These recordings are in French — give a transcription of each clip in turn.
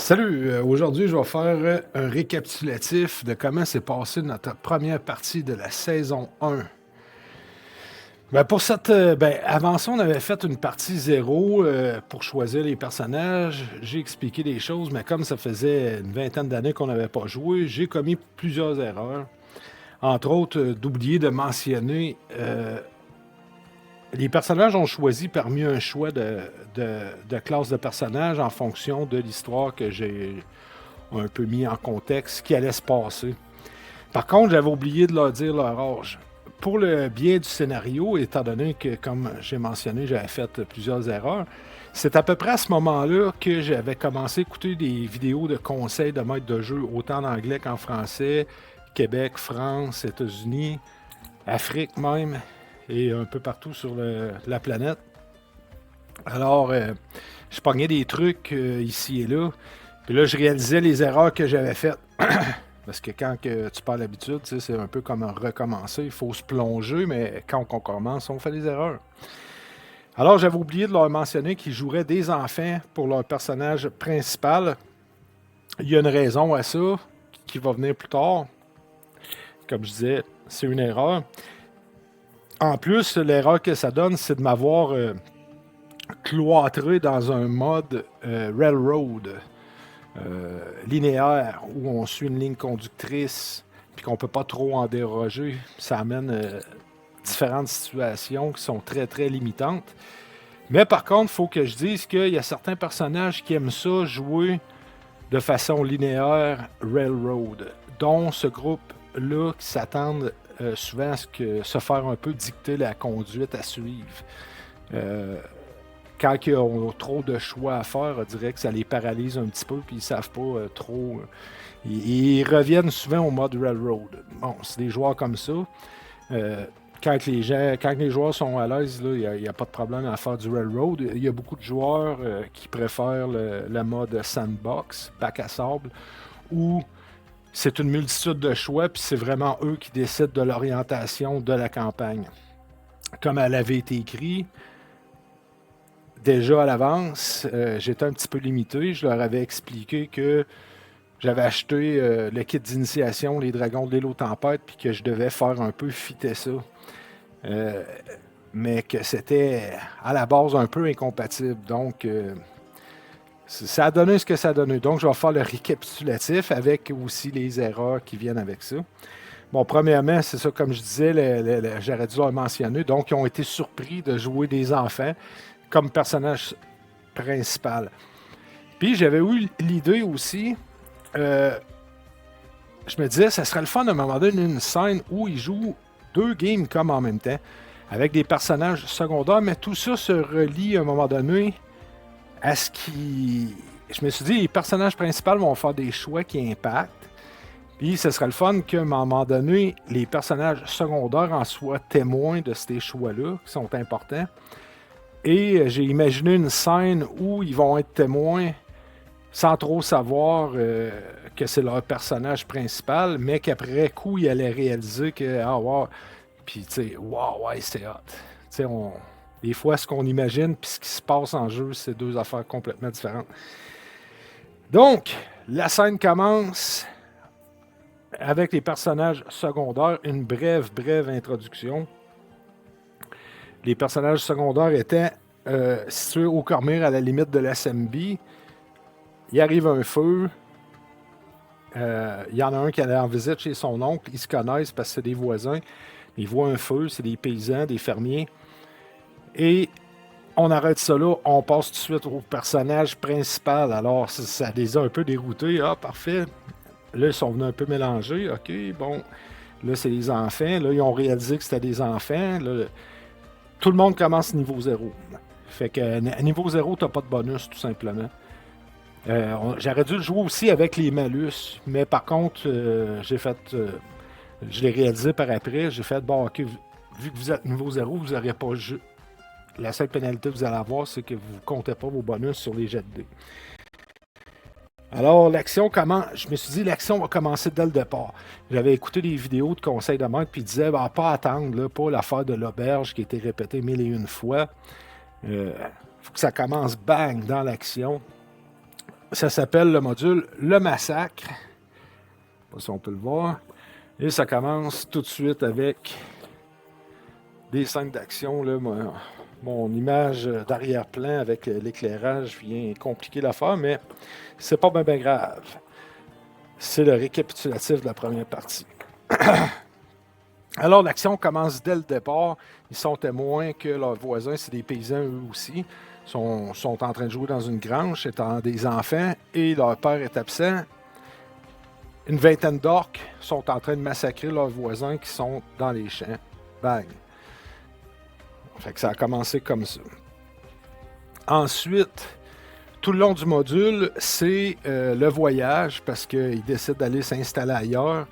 Salut, aujourd'hui je vais faire un récapitulatif de comment s'est passée notre première partie de la saison 1. Avant ça, on avait fait une partie zéro pour choisir les personnages. J'ai expliqué des choses, mais comme ça faisait une vingtaine d'années qu'on n'avait pas joué, j'ai commis plusieurs erreurs. Entre autres, d'oublier de mentionner les personnages ont choisi parmi un choix de classe de personnages en fonction de l'histoire que j'ai un peu mis en contexte, ce qui allait se passer. Par contre, j'avais oublié de leur dire leur âge. Pour le biais du scénario, étant donné que, comme j'ai mentionné, j'avais fait plusieurs erreurs, c'est à peu près à ce moment-là que j'avais commencé à écouter des vidéos de conseils de maîtres de jeu, autant en anglais qu'en français, Québec, France, États-Unis, Afrique même, et un peu partout sur la planète. Alors, je pognais des trucs ici et là, puis là, je réalisais les erreurs que j'avais faites. Parce que quand tu perds l'habitude, c'est un peu comme un recommencer. Il faut se plonger, mais quand on commence, on fait des erreurs. Alors, j'avais oublié de leur mentionner qu'ils joueraient des enfants pour leur personnage principal. Il y a une raison à ça qui va venir plus tard. Comme je disais, c'est une erreur. En plus, l'erreur que ça donne, c'est de m'avoir cloîtré dans un mode Railroad. Linéaire, où on suit une ligne conductrice, puis qu'on ne peut pas trop en déroger. Ça amène différentes situations qui sont très, très limitantes. Mais par contre, il faut que je dise qu'il y a certains personnages qui aiment ça jouer de façon linéaire Railroad, dont ce groupe-là qui s'attendent souvent à se faire un peu dicter la conduite à suivre. Quand ils ont trop de choix à faire, on dirait que ça les paralyse un petit peu, puis ils ne savent pas trop. Ils reviennent souvent au mode Railroad. Bon, c'est des joueurs comme ça. Quand les joueurs sont à l'aise, il n'y a pas de problème à faire du Railroad. Il y a beaucoup de joueurs qui préfèrent le mode Sandbox, bac à sable, où c'est une multitude de choix, puis c'est vraiment eux qui décident de l'orientation de la campagne. Comme elle avait été écrit, déjà à l'avance, j'étais un petit peu limité. Je leur avais expliqué que j'avais acheté le kit d'initiation, les dragons de l'île aux tempêtes, puis que je devais faire un peu fitter ça. Mais que c'était à la base un peu incompatible. Donc, ça a donné ce que ça a donné. Donc, je vais faire le récapitulatif avec aussi les erreurs qui viennent avec ça. Bon, premièrement, c'est ça, comme je disais, j'aurais dû leur mentionner. Donc, ils ont été surpris de jouer des enfants comme personnage principal. Puis j'avais eu l'idée aussi, je me disais, ça serait le fun de me demander une scène où ils jouent deux games comme en même temps, avec des personnages secondaires, mais tout ça se relie à un moment donné à ce qui... Je me suis dit, les personnages principaux vont faire des choix qui impactent, puis ce serait le fun qu'à un moment donné, les personnages secondaires en soient témoins de ces choix-là, qui sont importants. Et j'ai imaginé une scène où ils vont être témoins sans trop savoir que c'est leur personnage principal, mais qu'après coup, ils allaient réaliser que, ah, wow, puis tu sais, wow, ouais, c'est hot. Tu sais, des fois, ce qu'on imagine puis ce qui se passe en jeu, c'est deux affaires complètement différentes. Donc, la scène commence avec les personnages secondaires, une brève introduction. Les personnages secondaires étaient situés au Cormyr, à la limite de l'SMB. Il arrive un feu. Il y en a un qui allait en visite chez son oncle. Ils se connaissent parce que c'est des voisins. Ils voient un feu, c'est des paysans, des fermiers. Et on arrête ça là. On passe tout de suite au personnage principal. Alors, ça les a un peu déroutés. Ah, parfait. Là, ils sont venus un peu mélanger. OK, bon. Là, c'est des enfants. Là, ils ont réalisé que c'était des enfants. Là, tout le monde commence niveau 0. Fait que à niveau 0, t'as pas de bonus, tout simplement. J'aurais dû le jouer aussi avec les malus, mais par contre, je l'ai réalisé par après. J'ai fait, bon, ok, vu que vous êtes niveau 0, vous n'aurez pas jeu. La seule pénalité que vous allez avoir, c'est que vous ne comptez pas vos bonus sur les jets de dés. Alors, l'action commence. Je me suis dit, l'action va commencer dès le départ. J'avais écouté des vidéos de conseils de maître, puis ils disaient, bah, pas attendre, là, pas l'affaire de l'auberge qui a été répétée 1001 fois. Faut que ça commence bang dans l'action. Ça s'appelle le module Le Massacre. Je ne sais pas si on peut le voir. Et ça commence tout de suite avec des scènes d'action. Là, mon image d'arrière-plan avec l'éclairage vient compliquer l'affaire, mais c'est pas bien grave. C'est le récapitulatif de la première partie. Alors, l'action commence dès le départ. Ils sont témoins que leurs voisins, c'est des paysans eux aussi, sont en train de jouer dans une grange, étant des enfants, et leur père est absent. Une vingtaine d'orques sont en train de massacrer leurs voisins qui sont dans les champs. Bang! Fait que ça a commencé comme ça. Ensuite, tout le long du module, c'est le voyage, parce qu'ils décident d'aller s'installer ailleurs.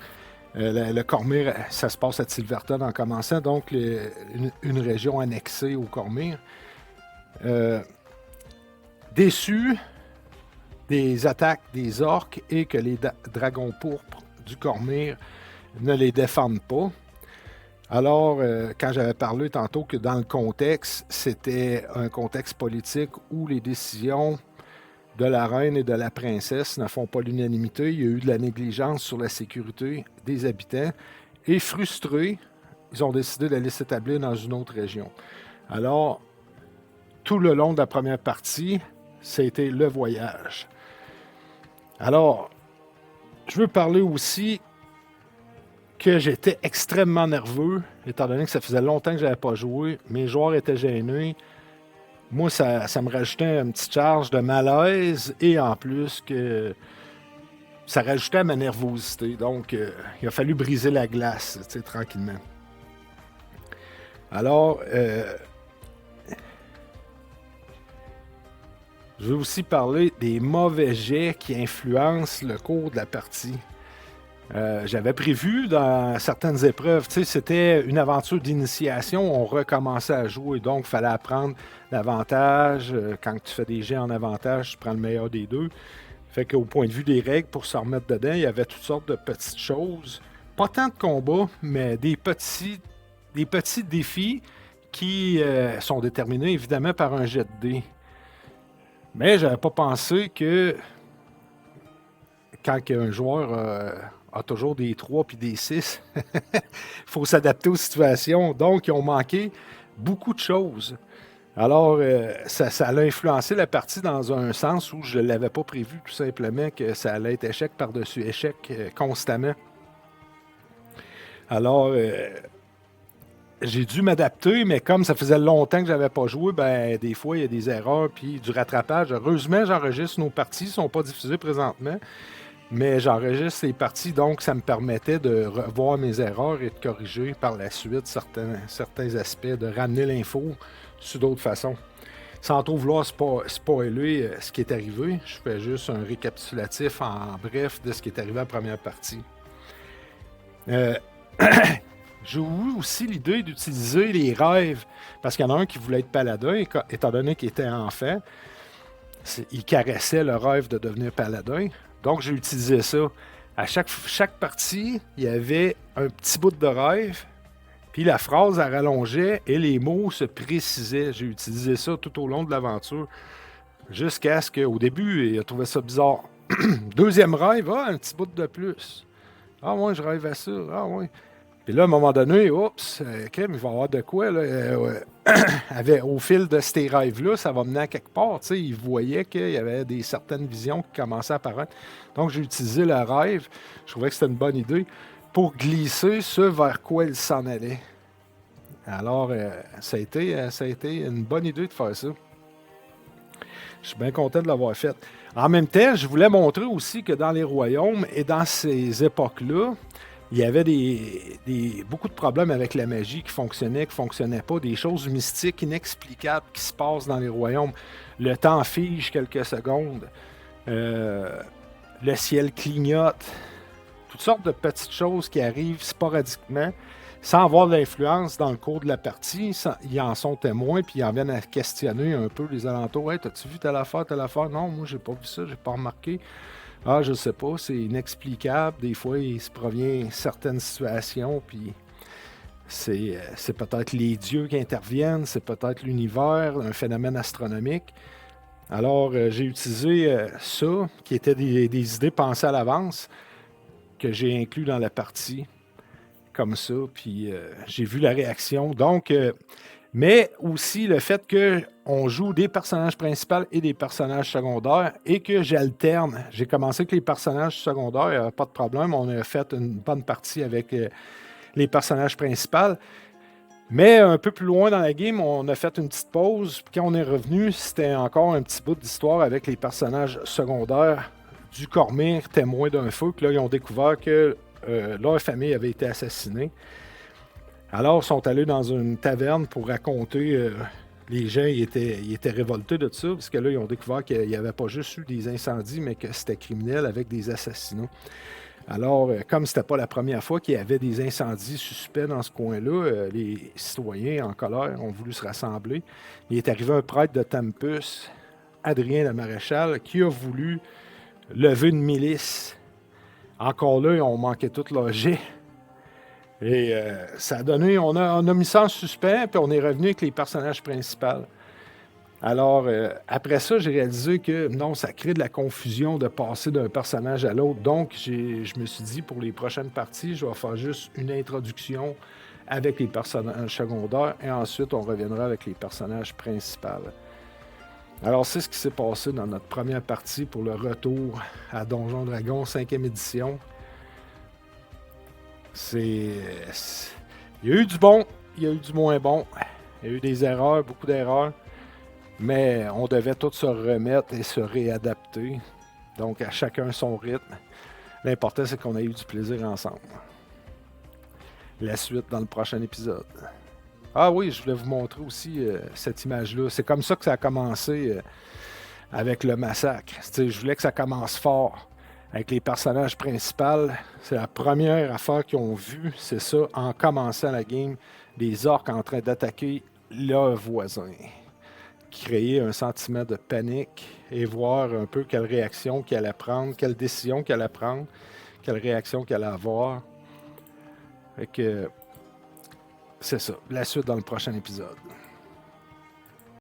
Le Cormyr, ça se passe à Tilverton en commençant, donc une région annexée au Cormyr. Déçus des attaques des orques et que les dragons pourpres du Cormyr ne les défendent pas. Alors, quand j'avais parlé tantôt que dans le contexte, c'était un contexte politique où les décisions de la reine et de la princesse ne font pas l'unanimité. Il y a eu de la négligence sur la sécurité des habitants. Et frustrés, ils ont décidé d'aller s'établir dans une autre région. Alors, tout le long de la première partie, c'était le voyage. Alors, je veux parler aussi que j'étais extrêmement nerveux, étant donné que ça faisait longtemps que je n'avais pas joué. Mes joueurs étaient gênés. Moi, ça me rajoutait une petite charge de malaise et en plus que ça rajoutait à ma nervosité. Donc, il a fallu briser la glace, tranquillement. Alors, je veux aussi parler des mauvais jets qui influencent le cours de la partie. J'avais prévu dans certaines épreuves, c'était une aventure d'initiation, on recommençait à jouer, donc il fallait apprendre l'avantage. Quand tu fais des jets en avantage, tu prends le meilleur des deux. Fait qu'au point de vue des règles, pour se remettre dedans, il y avait toutes sortes de petites choses. Pas tant de combats, mais des petits défis qui sont déterminés évidemment par un jet de dés. Mais j'avais pas pensé que quand un joueur a toujours des 3 puis des 6, il faut s'adapter aux situations. Donc, ils ont manqué beaucoup de choses. Alors, ça a influencé la partie dans un sens où je ne l'avais pas prévu, tout simplement, que ça allait être échec par-dessus échec constamment. Alors, j'ai dû m'adapter, mais comme ça faisait longtemps que je n'avais pas joué, ben des fois, il y a des erreurs puis du rattrapage. Heureusement, j'enregistre nos parties, ils ne sont pas diffusées présentement. Mais j'enregistre ces parties, donc ça me permettait de revoir mes erreurs et de corriger par la suite certains aspects, de ramener l'info sous d'autres façons. Sans trop vouloir spoiler ce qui est arrivé, je fais juste un récapitulatif en bref de ce qui est arrivé à la première partie. J'ai eu aussi l'idée d'utiliser les rêves, parce qu'il y en a un qui voulait être paladin, étant donné qu'il était enfant. Il caressait le rêve de devenir paladin. Donc, j'ai utilisé ça. À chaque partie, il y avait un petit bout de rêve, puis la phrase, elle rallongeait et les mots se précisaient. J'ai utilisé ça tout au long de l'aventure, jusqu'à ce qu'au début, il a trouvé ça bizarre. Deuxième rêve, un petit bout de plus. Ah ouais, je rêve à ça. Ah ouais. Puis là, à un moment donné, oups, il va y avoir de quoi, là. Au fil de ces rêves-là, ça va mener à quelque part. Il voyait qu'il y avait certaines visions qui commençaient à apparaître. Donc, j'ai utilisé le rêve. Je trouvais que c'était une bonne idée pour glisser ce vers quoi il s'en allait. Alors, ça a été une bonne idée de faire ça. Je suis bien content de l'avoir fait. En même temps, je voulais montrer aussi que dans les royaumes et dans ces époques-là, il y avait beaucoup de problèmes avec la magie qui fonctionnait pas, des choses mystiques, inexplicables qui se passent dans les royaumes. Le temps fige quelques secondes, le ciel clignote, toutes sortes de petites choses qui arrivent sporadiquement, sans avoir de l'influence dans le cours de la partie. Ils en sont témoins, puis ils en viennent à questionner un peu les alentours. « Hey, t'as-tu vu telle affaire, telle affaire? » « Non, moi, j'ai pas vu ça, j'ai pas remarqué. » Ah, je sais pas, c'est inexplicable. Des fois, il se provient certaines situations, puis c'est peut-être les dieux qui interviennent, c'est peut-être l'univers, un phénomène astronomique. Alors, j'ai utilisé ça, qui étaient des idées pensées à l'avance, que j'ai inclus dans la partie, comme ça, puis j'ai vu la réaction. Donc, mais aussi le fait qu'on joue des personnages principaux et des personnages secondaires et que j'alterne. J'ai commencé avec les personnages secondaires, pas de problème. On a fait une bonne partie avec les personnages principaux. Mais un peu plus loin dans la game, on a fait une petite pause. Puis quand on est revenu, c'était encore un petit bout d'histoire avec les personnages secondaires du Cormyr, témoin d'un feu. Que là, ils ont découvert que leur famille avait été assassinée. Alors, ils sont allés dans une taverne pour raconter. Les gens ils étaient révoltés de ça, parce que là, ils ont découvert qu'il n'y avait pas juste eu des incendies, mais que c'était criminel avec des assassinats. Alors, comme c'était pas la première fois qu'il y avait des incendies suspects dans ce coin-là, les citoyens en colère ont voulu se rassembler. Il est arrivé un prêtre de Tempus, Adrien le maréchal, qui a voulu lever une milice. Encore là, on manquait tout leur jet. Et ça a donné, on a mis ça en suspens, puis on est revenu avec les personnages principaux. Alors, après ça, j'ai réalisé que non, ça crée de la confusion de passer d'un personnage à l'autre. Donc, je me suis dit, pour les prochaines parties, je vais faire juste une introduction avec les personnages secondaires et ensuite, on reviendra avec les personnages principaux. Alors, c'est ce qui s'est passé dans notre première partie pour le retour à Donjon Dragon 5e édition. Il y a eu du bon, il y a eu du moins bon. Il y a eu des erreurs, beaucoup d'erreurs. Mais on devait tous se remettre et se réadapter. Donc, à chacun son rythme. L'important, c'est qu'on ait eu du plaisir ensemble. La suite dans le prochain épisode. Ah oui, je voulais vous montrer aussi cette image-là. C'est comme ça que ça a commencé avec le massacre. Je voulais que ça commence fort. Avec les personnages principaux, c'est la première affaire qu'ils ont vue. C'est ça, en commençant la game, des orques en train d'attaquer leurs voisins. Créer un sentiment de panique et voir un peu quelle réaction qu'elle allait prendre, quelle décision qu'elle allait prendre, quelle réaction qu'elle allait avoir. Fait que c'est ça, la suite dans le prochain épisode.